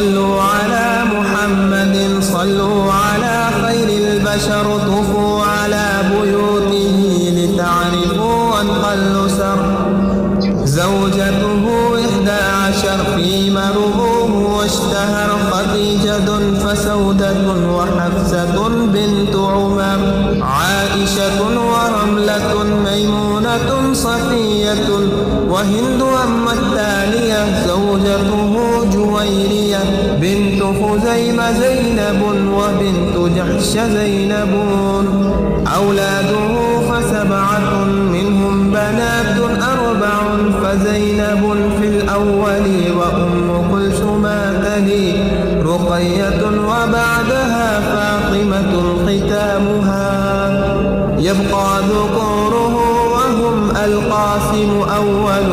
صلوا على محمد صلوا على خير البشر طفوا على بيوته لتعرفوا أنقى سر زوجته 11 في مرغوم واشتهر خديجة فسودة وحفصة بنت عمر عائشة ورملة ميمونة صفية وهند الثانية زوجته جويرية بنت خزيمة زينب وبنت جحش زينب أولاده ف7 منهم بنات 4 فزينب في الأول وأم كلثوم تلي رقية وبعدها فاطمة ختامها يبقى ذكوره وهم القاسم أول